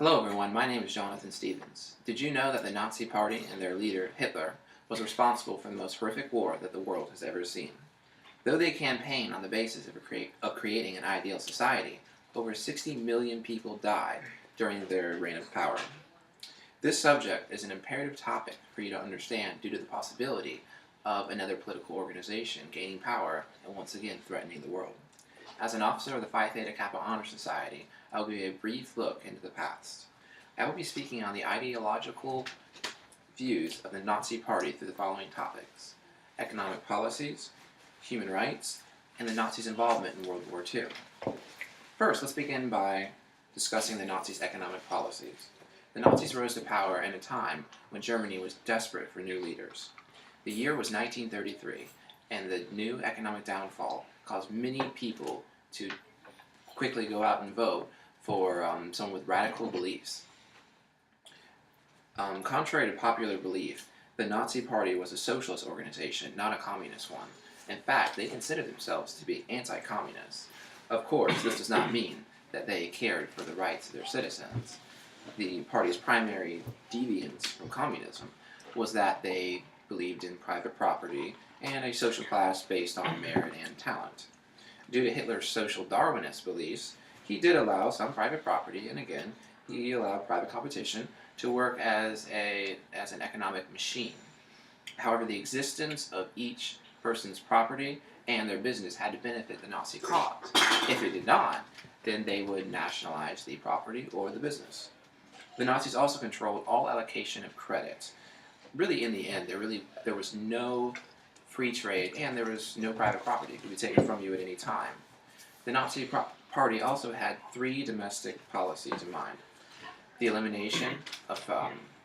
Hello everyone, my name is Jonathan Stevens. Did you know that the Nazi Party and their leader, Hitler, was responsible for the most horrific war that the world has ever seen? Though they campaigned on the basis of creating an ideal society, over 60 million people died during their reign of power. This subject is an imperative topic for you to understand due to the possibility of another political organization gaining power and once again threatening the world. As an officer of the Phi Theta Kappa Honor Society, I will give you a brief look into the past. I will be speaking on the ideological views of the Nazi Party through the following topics: economic policies, human rights, and the Nazis' involvement in World War II. First, let's begin by discussing the Nazis' economic policies. The Nazis rose to power at a time when Germany was desperate for new leaders. The year was 1933, and the new economic downfall caused many people to quickly go out and vote for someone with radical beliefs. Contrary to popular belief, the Nazi Party was a socialist organization, not a communist one. In fact, they considered themselves to be anti-communist. Of course, this does not mean that they cared for the rights of their citizens. The party's primary deviance from communism was that they believed in private property and a social class based on merit and talent. Due to Hitler's social Darwinist beliefs, he did allow some private property, and again, he allowed private competition to work as an economic machine. However, the existence of each person's property and their business had to benefit the Nazi cause. If it did not, then they would nationalize the property or the business. The Nazis also controlled all allocation of credit. Really, in the end, there was no free trade, and there was no private property. It could be taken from you at any time. The Nazi Party also had three domestic policies in mind: the elimination of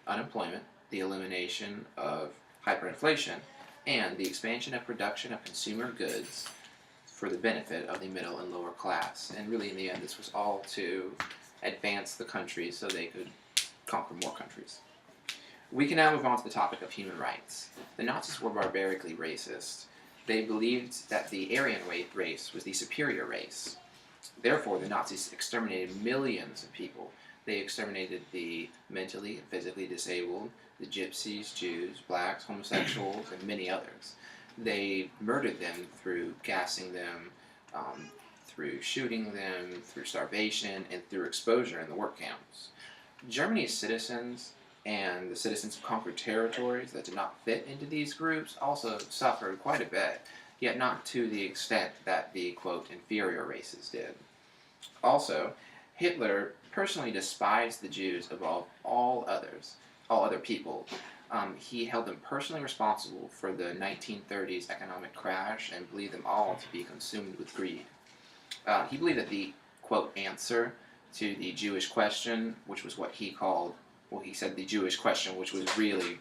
unemployment, the elimination of hyperinflation, and the expansion of production of consumer goods for the benefit of the middle and lower class. And really, in the end, this was all to advance the country so they could conquer more countries. We can now move on to the topic of human rights. The Nazis were barbarically racist. They believed that the Aryan race was the superior race. Therefore, the Nazis exterminated millions of people. They exterminated the mentally and physically disabled, the gypsies, Jews, blacks, homosexuals, and many others. They murdered them through gassing them, through shooting them, through starvation, and through exposure in the work camps. Germany's citizens and the citizens of conquered territories that did not fit into these groups also suffered quite a bit, yet not to the extent that the, quote, inferior races did. Also, Hitler personally despised the Jews above all other people. He held them personally responsible for the 1930s economic crash and believed them all to be consumed with greed. He believed that the, quote, answer to the Jewish question, which was what he called, well, he said the Jewish question, which was really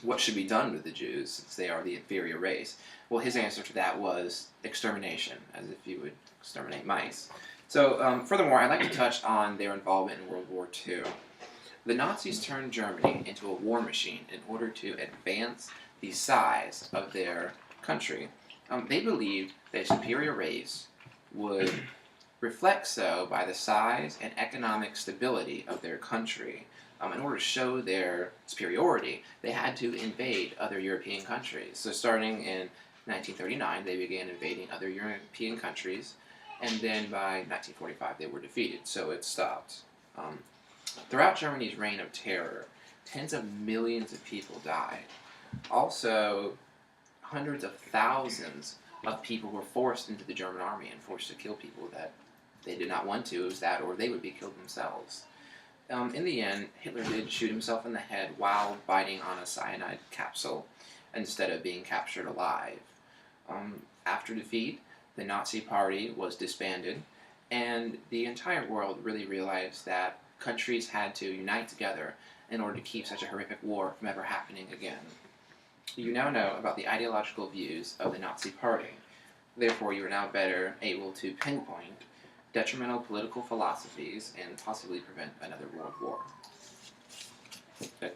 what should be done with the Jews since they are the inferior race. Well, his answer to that was extermination, as if you would exterminate mice. So, furthermore, I'd like to touch on their involvement in World War II. The Nazis turned Germany into a war machine in order to advance the size of their country. They believed that a superior race would reflect so by the size and economic stability of their country. In order to show their superiority, they had to invade other European countries. So starting in 1939, they began invading other European countries, and then by 1945 they were defeated, so it stopped. Throughout Germany's reign of terror, tens of millions of people died. Also, hundreds of thousands of people were forced into the German army and forced to kill people that they did not want to. It was that or they would be killed themselves. In the end, Hitler did shoot himself in the head while biting on a cyanide capsule instead of being captured alive. After defeat, the Nazi Party was disbanded, and the entire world really realized that countries had to unite together in order to keep such a horrific war from ever happening again. You now know about the ideological views of the Nazi Party. Therefore, you are now better able to pinpoint detrimental political philosophies and possibly prevent another world war. Good.